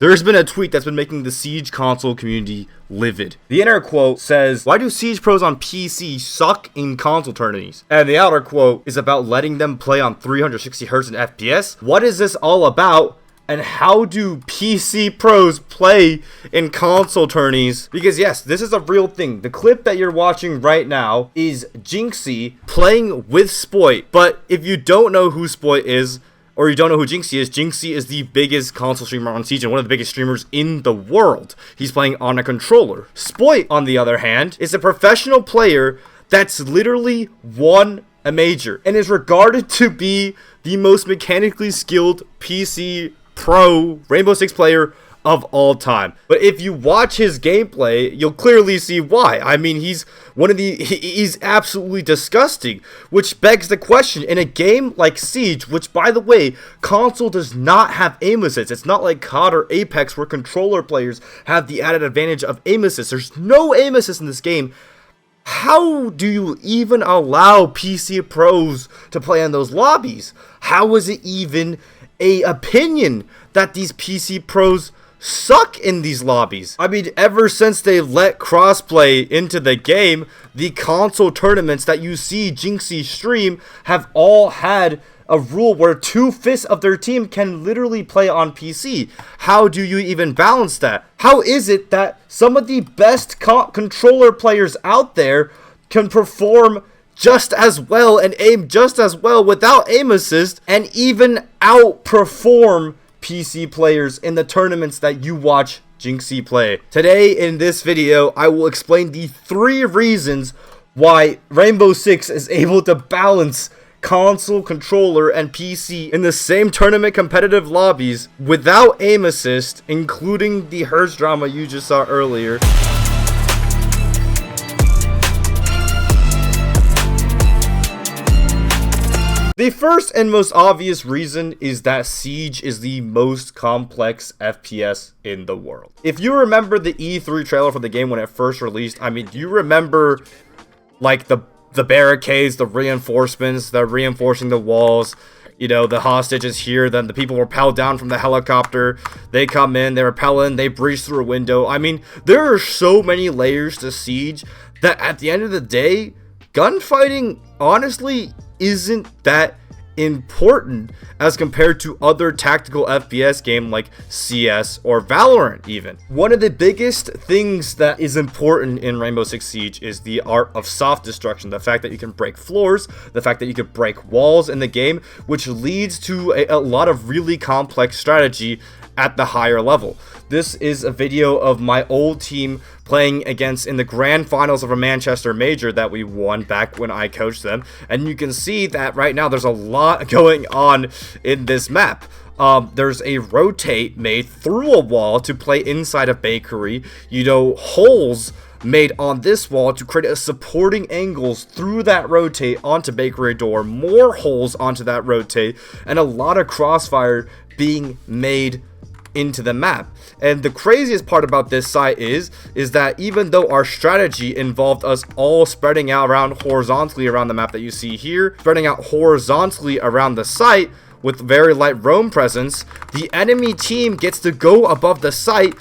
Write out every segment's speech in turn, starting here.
There's been a tweet that's been making the Siege console community livid. The inner quote says, "Why do Siege pros on PC suck in console tourneys?" And the outer quote is about letting them play on 360Hz and FPS. What is this all about? And how do PC pros play in console tourneys? Because yes, this is a real thing. The clip that you're watching right now is Jinxie playing with Spoit. But if you don't know who Spoit is, or you don't know who Jinxie is the biggest console streamer on Siege and one of the biggest streamers in the world. He's playing on a controller. Spoit, on the other hand, is a professional player that's literally won a major and is regarded to be the most mechanically skilled PC pro Rainbow Six player of all time. But if you watch his gameplay, you'll clearly see why. I mean, he's absolutely disgusting, which begs the question, in a game like Siege, which by the way, console does not have aim assist. It's not like COD or Apex where controller players have the added advantage of aim assist. There's no aim assist in this game. How do you even allow PC pros to play in those lobbies? How is it even an opinion that these PC pros suck in these lobbies? I mean, ever since they let crossplay into the game, the console tournaments that you see Jinxie stream have all had a rule where 2/5 of their team can literally play on PC. How do you even balance that? How is it that some of the best controller players out there can perform just as well and aim just as well without aim assist and even outperform PC players in the tournaments that you watch Jinxie play? Today in this video, I will explain the 3 reasons why Rainbow Six is able to balance console, controller, and PC in the same tournament competitive lobbies without aim assist, including the Hertz drama you just saw earlier. The first and most obvious reason is that Siege is the most complex FPS in the world. If you remember the E3 trailer for the game when it first released, I mean, do you remember like the barricades, the reinforcements, the reinforcing the walls, you know, the hostages here, then the people rappel down from the helicopter, they come in, they rappel in, they breach through a window. I mean, there are so many layers to Siege that at the end of the day, gunfighting honestly isn't that important as compared to other tactical FPS game like CS or Valorant even. One of the biggest things that is important in Rainbow Six Siege is the art of soft destruction, the fact that you can break floors, the fact that you can break walls in the game, which leads to a lot of really complex strategy at the higher level. This is a video of my old team playing against in the grand finals of a Manchester major that we won back when I coached them, and you can see that right now there's a lot going on in this map. There's a rotate made through a wall to play inside a bakery, you know, holes made on this wall to create a supporting angles through that rotate onto bakery door, more holes onto that rotate, and a lot of crossfire being made into the map. And the craziest part about this site is that even though our strategy involved us all spreading out around horizontally around the map that you see here, spreading out horizontally around the site with very light roam presence, the enemy team gets to go above the site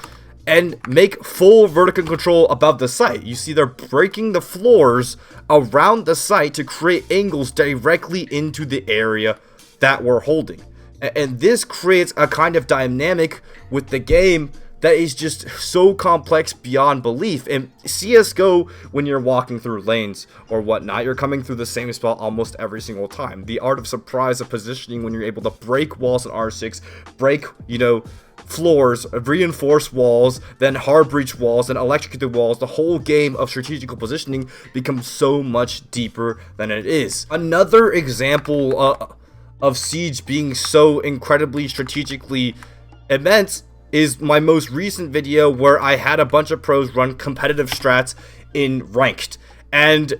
and make full vertical control above the site. You see they're breaking the floors around the site to create angles directly into the area that we're holding. And this creates a kind of dynamic with the game that is just so complex beyond belief. In CSGO, when you're walking through lanes or whatnot, you're coming through the same spot almost every single time. The art of surprise of positioning when you're able to break walls in R6, break, you know, floors, reinforce walls, then hard breach walls, then electrocute the walls. The whole game of strategical positioning becomes so much deeper than it is. Another example of Siege being so incredibly strategically immense is my most recent video where I had a bunch of pros run competitive strats in ranked. And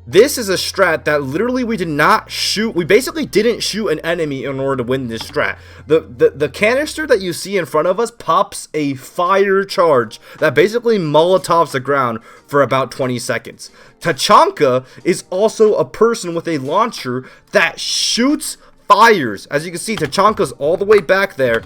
this is a strat that literally we did not shoot. We basically didn't shoot an enemy in order to win this strat. The canister that you see in front of us pops a fire charge that basically molotovs the ground for about 20 seconds. Tachanka is also a person with a launcher that shoots fires. As you can see, Tachanka's all the way back there,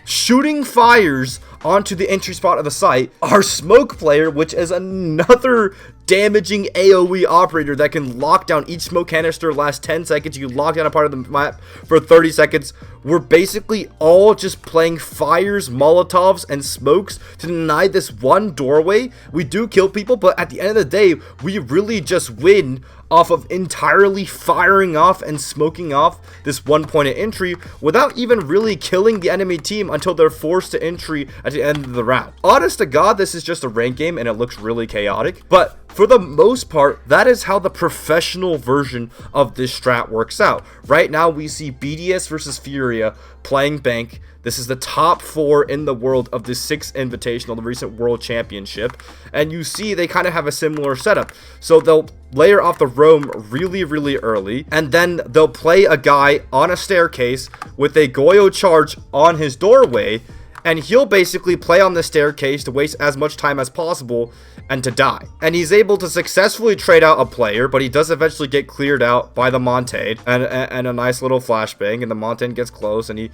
shooting fires onto the entry spot of the site. Our smoke player, which is another damaging AoE operator that can lock down each smoke canister, last 10 seconds. You can lock down a part of the map for 30 seconds. We're basically all just playing fires, molotovs, and smokes to deny this one doorway. We do kill people, but at the end of the day, we really just win off of entirely firing off and smoking off this one point of entry without even really killing the enemy team until they're forced to entry at the end of the round. Honest to God, this is just a rank game and it looks really chaotic, but for the most part, that is how the professional version of this strat works out. Right now, we see BDS versus Furia playing Bank. This is the top 4 in the world of the 6th Invitational, the recent World Championship. And you see they kind of have a similar setup. So they'll layer off the roam really, really early. And then they'll play a guy on a staircase with a Goyo charge on his doorway. And he'll basically play on the staircase to waste as much time as possible and to die. And he's able to successfully trade out a player, but he does eventually get cleared out by the Montane and a nice little flashbang, and the Montane gets close, and he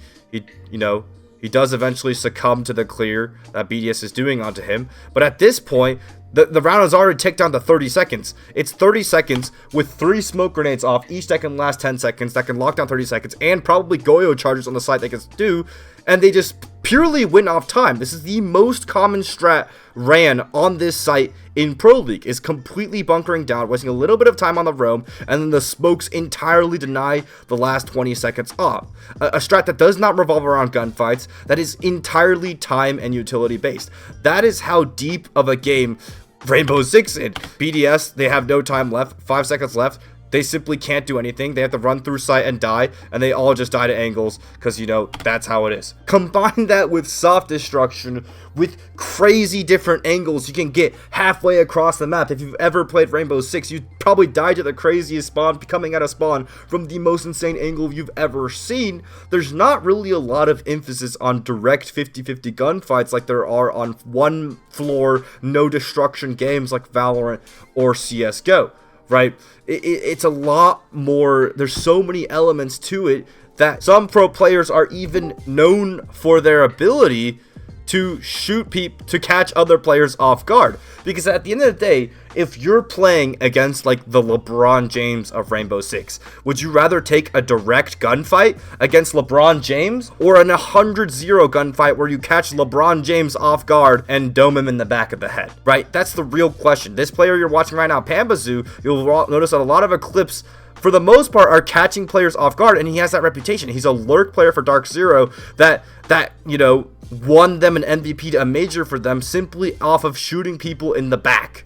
does eventually succumb to the clear that BDS is doing onto him. But at this point, the round has already ticked down to 30 seconds. It's 30 seconds with 3 smoke grenades off. Each that can last 10 seconds. That can lock down 30 seconds. And probably Goyo charges on the side they can do. And they just purely win off time. This is the most common strat ran on this site in Pro League, is completely bunkering down, wasting a little bit of time on the roam, and then the smokes entirely deny the last 20 seconds off. A strat that does not revolve around gunfights, that is entirely time and utility based. That is how deep of a game Rainbow Six in. BDS, they have no time left, 5 seconds left. They simply can't do anything. They have to run through sight and die, and they all just die to angles because, that's how it is. Combine that with soft destruction, with crazy different angles you can get halfway across the map. If you've ever played Rainbow Six, you probably died to the craziest spawn, coming out of spawn from the most insane angle you've ever seen. There's not really a lot of emphasis on direct 50-50 gunfights like there are on one floor, no destruction games like Valorant or CSGO. Right? It's a lot more. There's so many elements to it that some pro players are even known for their ability to shoot people, to catch other players off guard. Because at the end of the day, if you're playing against like the LeBron James of Rainbow Six, would you rather take a direct gunfight against LeBron James or an 100-0 gunfight where you catch LeBron James off guard and dome him in the back of the head? Right? That's the real question. This player you're watching right now, Pambazoo, you'll notice that a lot of eclipse, for the most part, are catching players off guard, and he has that reputation. He's a lurk player for Dark Zero that won them an MVP to a major for them simply off of shooting people in the back.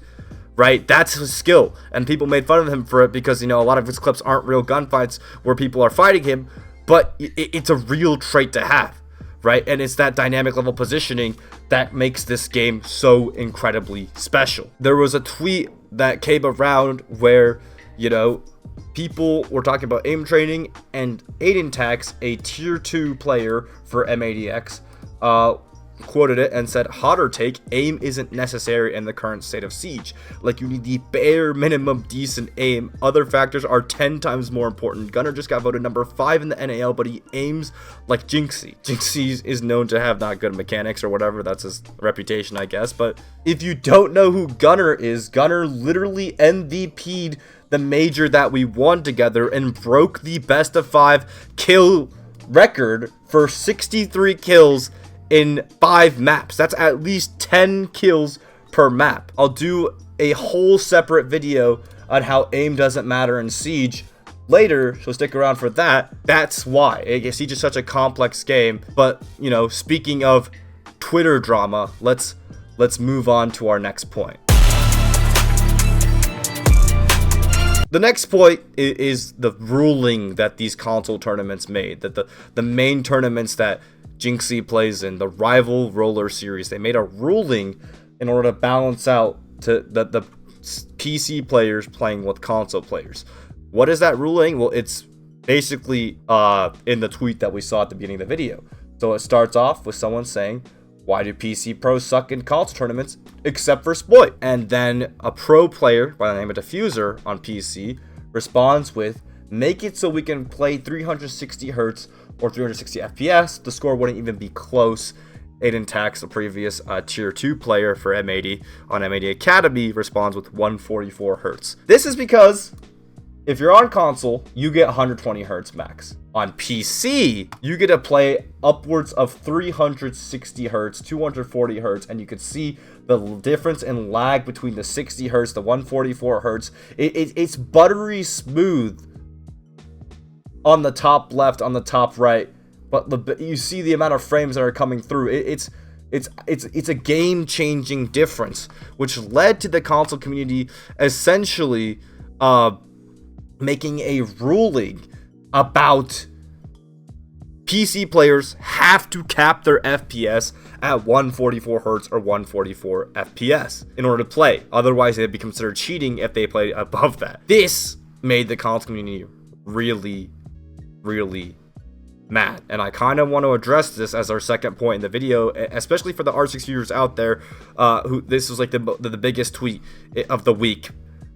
Right? That's his skill, and people made fun of him for it because, a lot of his clips aren't real gunfights where people are fighting him, but it's a real trait to have, right? And it's that dynamic level positioning that makes this game so incredibly special. There was a tweet that came around where, people were talking about aim training, and Aiden Tax, a tier 2 player for MADX, quoted it and said, "Hotter take, aim isn't necessary in the current state of Siege. Like, you need the bare minimum decent aim. Other factors are 10 times more important. Gunner just got voted number 5 in the NAL, but he aims like Jinxie. Jinxie is known to have not good mechanics or whatever. That's his reputation, I guess. But if you don't know who Gunner is, Gunner literally MVP'd the major that we won together and broke the best of 5 kill record for 63 kills in 5 maps. That's at least 10 kills per map. I'll do a whole separate video on how aim doesn't matter in Siege later, so stick around for that. That's why. Siege is such a complex game. But, speaking of Twitter drama, let's move on to our next point. The next point is the ruling that these console tournaments made, that the main tournaments that Jinxie plays in, the Rival Roller Series, they made a ruling in order to balance out to the PC players playing with console players. What is that ruling? Well, it's basically in the tweet that we saw at the beginning of the video. So it starts off with someone saying, "Why do PC pros suck in console tournaments except for Sploit?" And then a pro player by the name of Diffuser on PC responds with, "Make it so we can play 360 Hz or 360 FPS, the score wouldn't even be close. Aiden Tax, the previous tier 2 player for M80 on M80 Academy, responds with 144 Hz. This is because if you're on console, you get 120 Hz max. On PC, you get to play upwards of 360 Hz, 240 Hz, and you can see the difference in lag between the 60 Hz, the 144 Hz. It's buttery smooth on the top left, on the top right. But you see the amount of frames that are coming through. It's a game-changing difference, which led to the console community essentially making a ruling about PC players have to cap their FPS at 144 Hz or 144 FPS in order to play. Otherwise, they'd be considered cheating if they played above that. This made the console community really mad, and I kind of want to address this as our second point in the video, especially for the R6 users out there who this was like the biggest tweet of the week,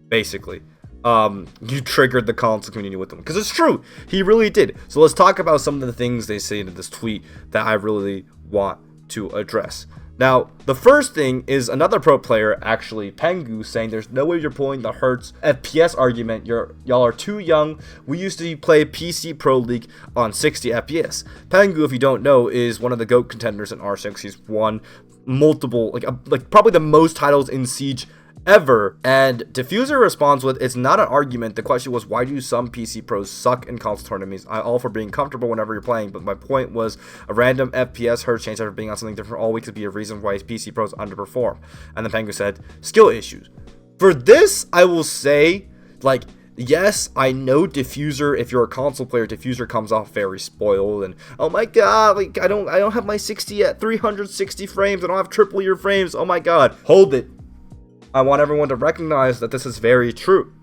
basically. You triggered the console community with them, because it's true, he really did. So let's talk about some of the things they say in this tweet that I really want to address. Now, the first thing is another pro player, actually, Pengu, saying there's no way you're pulling the Hertz FPS argument. Y'all are too young. We used to play PC Pro League on 60 FPS. Pengu, if you don't know, is one of the GOAT contenders in R6. He's won multiple, like probably the most titles in Siege ever. And Diffuser responds with, it's not an argument. The question was, why do some PC pros suck in console tournaments? I'm all for being comfortable whenever you're playing, but my point was a random FPS Hertz change after being on something different all week could be a reason why PC pros underperform. And the Penguin said, skill issues. For this, I will say, like, yes, I know Diffuser, if you're a console player, Diffuser comes off very spoiled and, oh my god, like, I don't have my 60 at 360 frames, I don't have triple your frames, oh my god. Hold it. I want everyone to recognize that this is very true,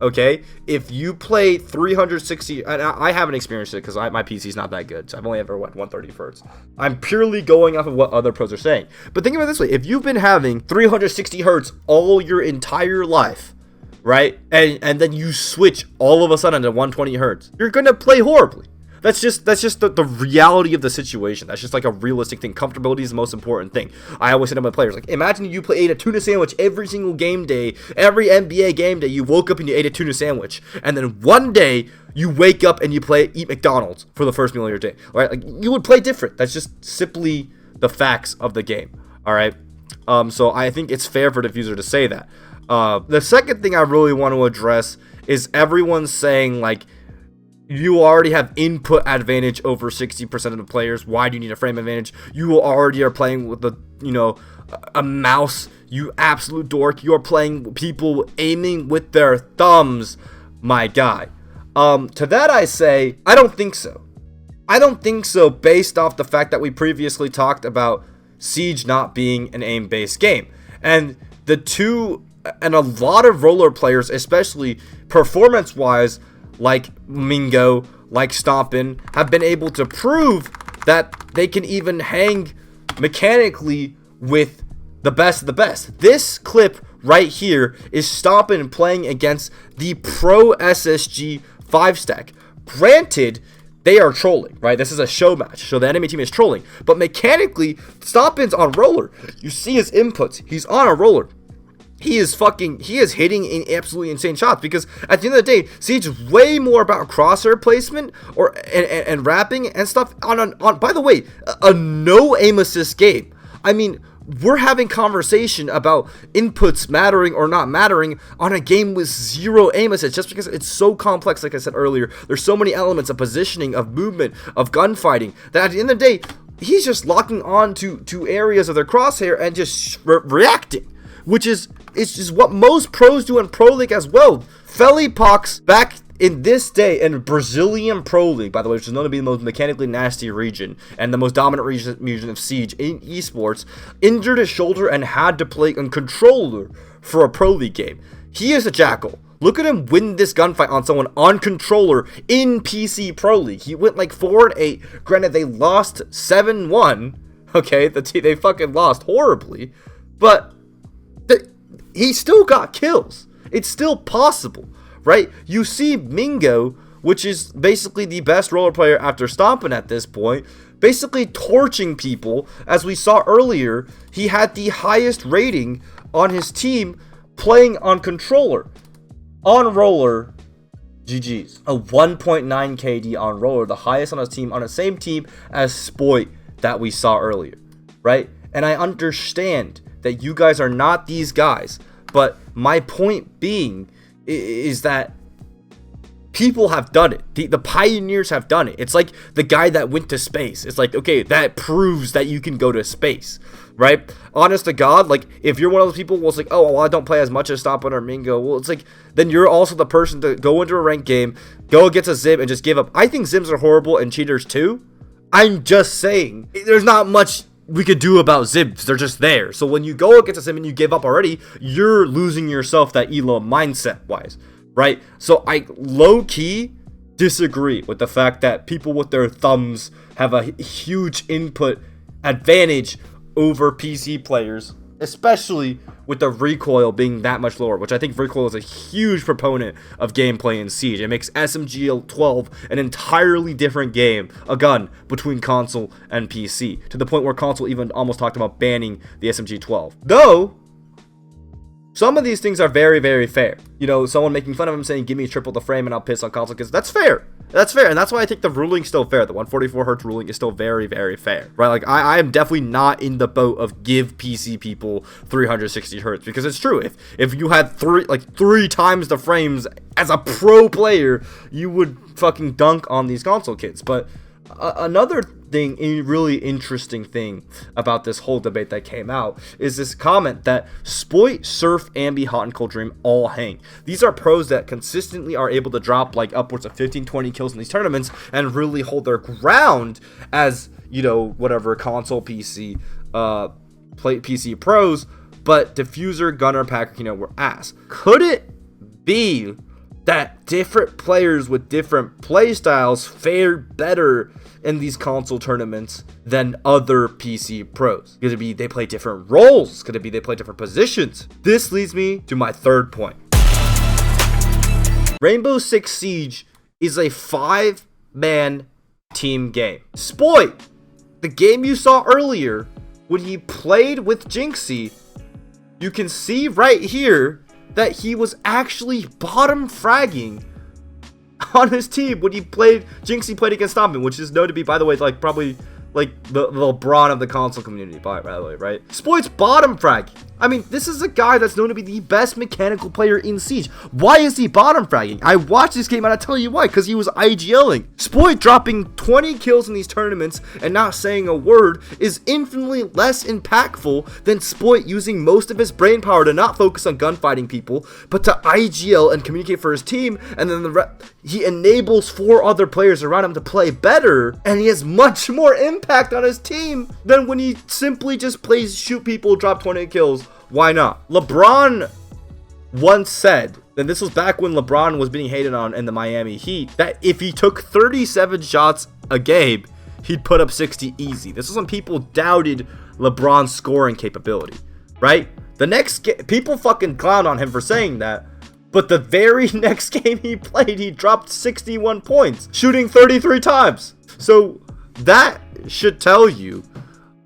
okay? If you play 360, and I haven't experienced it because my PC's not that good, so I've only ever went 130 Hz. I'm purely going off of what other pros are saying. But think about it this way, if you've been having 360 Hz all your entire life, right? And then you switch all of a sudden to 120 Hz, you're gonna play horribly. That's just the reality of the situation. That's just like a realistic thing. Comfortability is the most important thing. I always say to my players, like, imagine you ate a tuna sandwich every single game day, every NBA game day. You woke up and you ate a tuna sandwich, and then one day you wake up and you eat McDonald's for the first meal of your day. All right, like, you would play different. That's just simply the facts of the game. All right, so I think it's fair for Diffuser to say that. The second thing I really want to address is everyone saying, like, you already have input advantage over 60% of the players. Why do you need a frame advantage? You already are playing with a mouse, you absolute dork. You are playing people aiming with their thumbs, my guy. To that I say, I don't think so. I don't think so based off the fact that we previously talked about Siege not being an aim-based game. And a lot of roller players, especially performance-wise, like Mingo, like Stompin, have been able to prove that they can even hang mechanically with the best of the best. This clip right here is Stompin playing against the Pro SSG 5-stack. Granted, they are trolling, right? This is a show match, so the enemy team is trolling. But mechanically, Stompin's on roller. You see his inputs. He's on a roller. He is hitting in absolutely insane shots, because at the end of the day, Siege is way more about crosshair placement and wrapping and stuff on by the way, a no aim assist game. I mean, we're having conversation about inputs mattering or not mattering on a game with zero aim assist, just because it's so complex. Like I said earlier, there's so many elements of positioning, of movement, of gunfighting, that at the end of the day, he's just locking on to areas of their crosshair and just reacting, which is what most pros do in Pro League as well. Felipox back in this day in Brazilian Pro League, by the way, which is known to be the most mechanically nasty region and the most dominant region of Siege in esports, injured his shoulder and had to play on controller for a Pro League game. He is a jackal. Look at him win this gunfight on someone on controller in PC Pro League. He went like 4-8. Granted, they lost 7-1. Okay, they fucking lost horribly, but he still got kills. It's still possible, right? You see Mingo which is basically the best roller player after Stompin at this point, basically torching people. As we saw earlier, he had the highest rating on his team playing on controller. On roller, GG's. A 1.9 KD on roller, the highest on his team, on the same team as Spoit that we saw earlier, right? And I understand that you guys are not these guys, but my point being is that people have done it. The pioneers have done it. It's like the guy that went to space. It's like, okay, that proves that you can go to space, right? Honest to God, like, if you're one of those people who's like, oh, well, I don't play as much as Stompin or Mingo, well, it's like, then you're also the person to go into a ranked game, go against a Zim, and just give up. I think Zims are horrible and cheaters too. I'm just saying, there's not much we could do about Zims. They're just there. So when you go against a Zim and you give up already, you're losing yourself that elo mindset-wise, right? So I low-key disagree with the fact that people with their thumbs have a huge input advantage over PC players, especially with the recoil being that much lower, which I think recoil is a huge proponent of gameplay in Siege. It makes SMG 12 an entirely different game, a gun between console and PC, to the point where console even almost talked about banning the SMG 12. Though, some of these things are very, very fair. You know, someone making fun of him saying, give me triple the frame and I'll piss on console kids. That's fair. That's fair. And that's why I think the ruling's still fair. The 144 hertz ruling is still very, very fair, right? Like, I am definitely not in the boat of give PC people 360 hertz, because it's true. If you had three times the frames as a pro player, you would fucking dunk on these console kids. But another thing, a really interesting thing about this whole debate that came out is this comment that Spoit, Surf, Ambi, Hot, and Cold Dream all hang. These are pros that consistently are able to drop like upwards of 15-20 kills in these tournaments and really hold their ground as, you know, whatever console PC PC pros, but Diffuser, Gunner, Packer, you know, were ass. Could it be that different players with different play styles fare better in these console tournaments than other PC pros? Could it be they play different roles? Could it be they play different positions? This leads me to my third point. Rainbow Six Siege is a 5-man team game. Spoit, the game you saw earlier, when he played with Jinxie, you can see right here that he was actually bottom fragging on his team when he played. Jinxie played against Stompin, which is known to be, by the way, like probably like the LeBron of the console community, by the way, right? Spoit's bottom fragging. I mean, this is a guy that's known to be the best mechanical player in Siege. Why is he bottom fragging? I watched this game and I tell you why, because he was IGLing. Spoit dropping 20 kills in these tournaments and not saying a word is infinitely less impactful than Spoit using most of his brain power to not focus on gunfighting people, but to IGL and communicate for his team, and then he enables 4 other players around him to play better, and he has much more impact on his team than when he simply just plays shoot people, drop 20 kills. Why not? LeBron once said, and this was back when LeBron was being hated on in the Miami Heat, that if he took 37 shots a game, he'd put up 60 easy. This was when people doubted LeBron's scoring capability, right? The next people fucking clowned on him for saying that, but the very next game he played, he dropped 61 points, shooting 33 times. So that should tell you,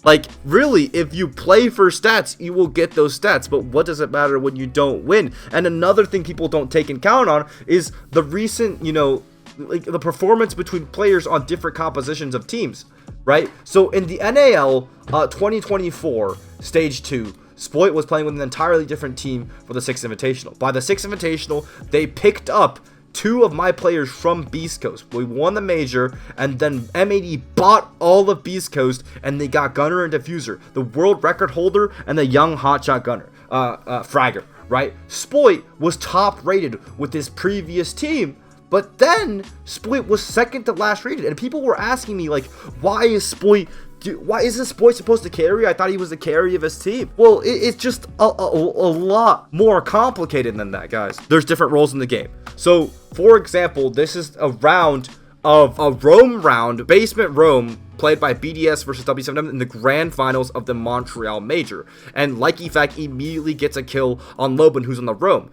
like, really, if you play for stats, you will get those stats. But what does it matter when you don't win? And another thing people don't take into account on is the recent, you know, like the performance between players on different compositions of teams, right? So in the NAL 2024 Stage 2, Spoit was playing with an entirely different team for the 6th Invitational. By the 6th Invitational, they picked up 2 of my players from Beast Coast. We won the major, and then M80 bought all of Beast Coast, and they got Gunner and Diffuser, the world record holder and the young hotshot Gunner, Fragger, right? Spoit was top rated with his previous team, but then Spoit was second to last rated, and people were asking me, like, why isn't Spoit supposed to carry? I thought he was the carry of his team. Well, it's just a lot more complicated than that, guys. There's different roles in the game. So, for example, this is a round of a Rome round, Basement Rome, played by BDS versus W7M in the grand finals of the Montreal Major. And Likey Fact immediately gets a kill on Loban, who's on the Rome.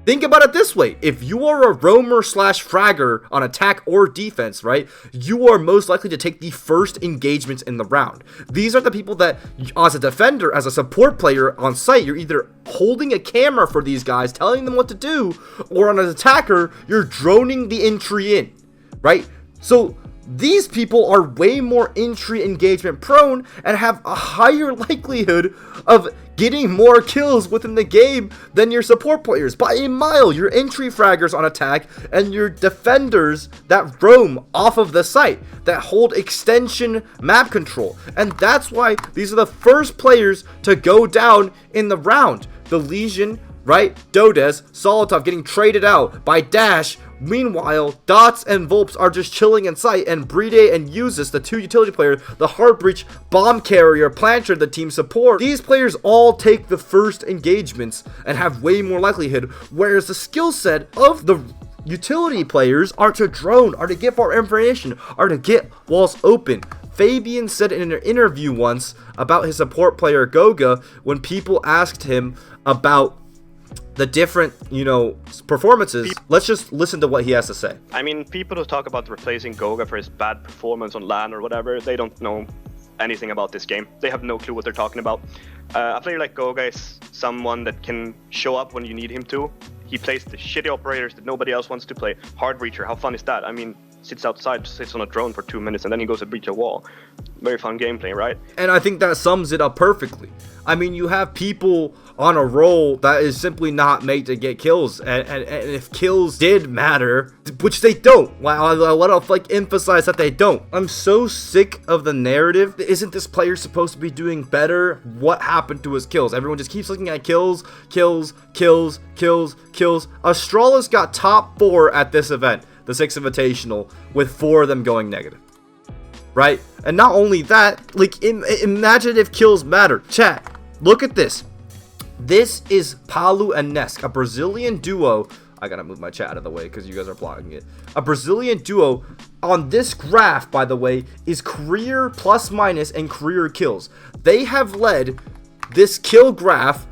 Think about it this way. If you are a roamer slash fragger on attack or defense, right, you are most likely to take the first engagements in the round. These are the people that, as a defender, as a support player on site, you're either holding a camera for these guys, telling them what to do, or on an attacker, you're droning the entry in, right? So these people are way more entry engagement prone and have a higher likelihood of getting more kills within the game than your support players by a mile. Your entry fraggers on attack and your defenders that roam off of the site, that hold extension map control. And that's why these are the first players to go down in the round. The Legion, right? Dodes, Solotov getting traded out by Dash. Meanwhile, Dots and Volps are just chilling in sight, and Bride and Usus, the two utility players, the Heartbreach, Bomb Carrier, Plancher, the team support, these players all take the first engagements and have way more likelihood, whereas the skill set of the utility players are to drone, are to get more information, are to get walls open. Fabian said in an interview once about his support player Goga when people asked him about the different, performances. Let's just listen to what he has to say. I mean, people who talk about replacing Goga for his bad performance on LAN or whatever, they don't know anything about this game. They have no clue what they're talking about. A player like Goga is someone that can show up when you need him to. He plays the shitty operators that nobody else wants to play. Hard breacher, how fun is that? I mean, sits outside, sits on a drone for 2 minutes, and then he goes to breach a wall. Very fun gameplay, right? And I think that sums it up perfectly. I mean, you have people on a role that is simply not made to get kills, and if kills did matter, which they don't, I want to emphasize that they don't. I'm so sick of the narrative. Isn't this player supposed to be doing better? What happened to his kills? Everyone just keeps looking at kills. Astralis got top 4 at this event, the 6th Invitational, with 4 of them going negative. Right? And not only that, imagine if kills matter. Chat, look at this. This is Palu and Nesk, a Brazilian duo. I gotta move my chat out of the way because you guys are blocking it. A Brazilian duo. On this graph, by the way, is career plus minus and career kills. They have led this kill graph.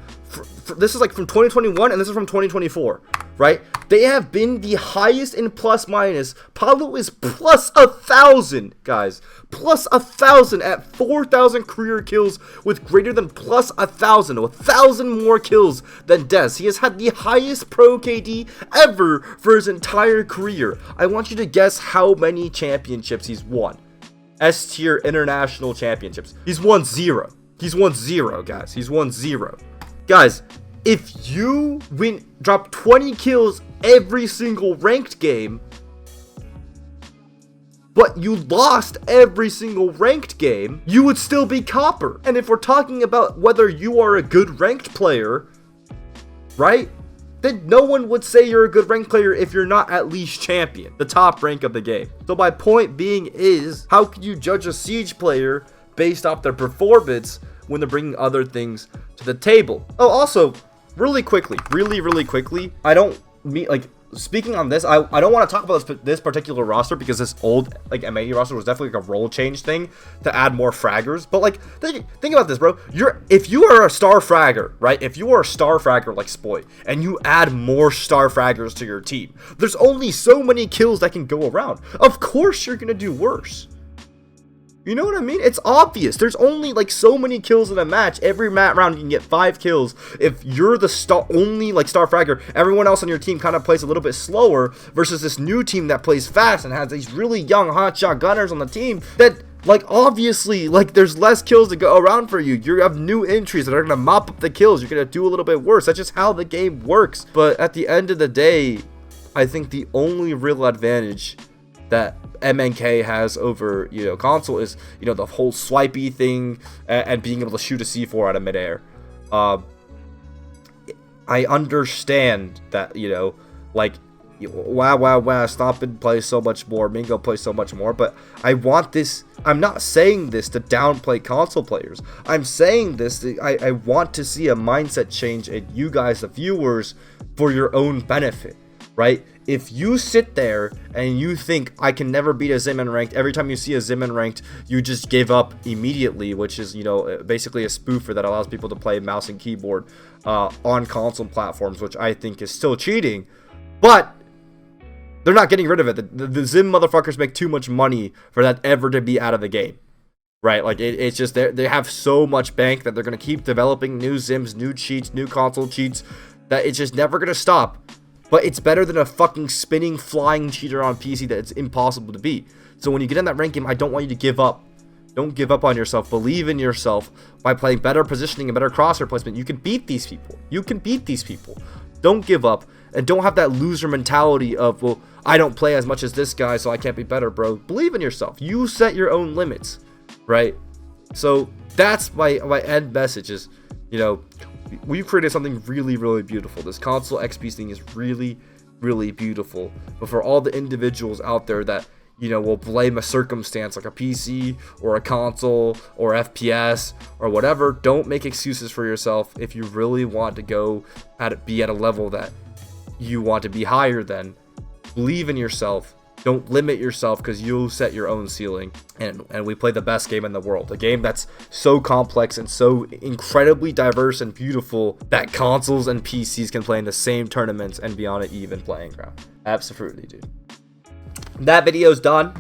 This is from 2021 and this is from 2024, right? They have been the highest in plus minus. Palu is plus 1,000, guys. Plus 1,000 at 4,000 career kills with greater than plus 1,000. 1,000 more kills than Des. He has had the highest pro KD ever for his entire career. I want you to guess how many championships he's won. S tier international championships. He's won 0. He's won 0, guys. He's won 0. Guys, if you drop 20 kills every single ranked game, but you lost every single ranked game, you would still be copper. And if we're talking about whether you are a good ranked player, right, then no one would say you're a good ranked player if you're not at least champion, the top rank of the game. So my point being is, how can you judge a Siege player based off their performance when they're bringing other things to the table? Oh, also, really quickly, I don't mean, speaking on this, I don't want to talk about this particular roster because this old, MAE roster was definitely a role change thing to add more fraggers. But, think about this, bro. If you are a star fragger, right? If you are a star fragger like Spoy, and you add more star fraggers to your team, there's only so many kills that can go around. Of course you're going to do worse. You know what I mean? It's obvious. There's only so many kills in a match. Every round you can get 5 kills. If you're the only star fragger, everyone else on your team kind of plays a little bit slower versus this new team that plays fast and has these really young hotshot gunners on the team that obviously there's less kills to go around for you. You have new entries that are gonna mop up the kills. You're gonna do a little bit worse. That's just how the game works. But at the end of the day, I think the only real advantage that MNK has over, console is, the whole swipey thing and being able to shoot a C4 out of midair. I understand that, wow, Stompin plays so much more, Mingo plays so much more, but I'm not saying this to downplay console players. I'm saying this, I want to see a mindset change in you guys, the viewers, for your own benefit. Right? if you sit there and you think I can never beat a Zim in ranked, every time you see a Zim in ranked, you just give up immediately, which is, you know, basically a spoofer that allows people to play mouse and keyboard on console platforms, which I think is still cheating. But they're not getting rid of it. The Zim motherfuckers make too much money for that ever to be out of the game. Right? Like, it's just, they have so much bank that they're going to keep developing new Zims, new cheats, new console cheats, that it's just never going to stop. But it's better than a fucking spinning, flying cheater on PC that it's impossible to beat. So when you get in that ranked game, I don't want you to give up. Don't give up on yourself. Believe in yourself by playing better positioning and better crosshair placement. You can beat these people. You can beat these people. Don't give up. And don't have that loser mentality of, well, I don't play as much as this guy, so I can't be better, bro. Believe in yourself. You set your own limits, right? So that's my end message is, you know, we created something really, really beautiful. This console XP thing is really, really beautiful. But for all the individuals out there that, you know, will blame a circumstance like a PC or a console or FPS or whatever, don't make excuses for yourself. If you really want to be at a level that you want to be higher than, believe in yourself. Don't limit yourself, because you'll set your own ceiling. And we play the best game in the world. A game that's so complex and so incredibly diverse and beautiful that consoles and PCs can play in the same tournaments and be on an even playing ground. Absolutely, dude. That video's done.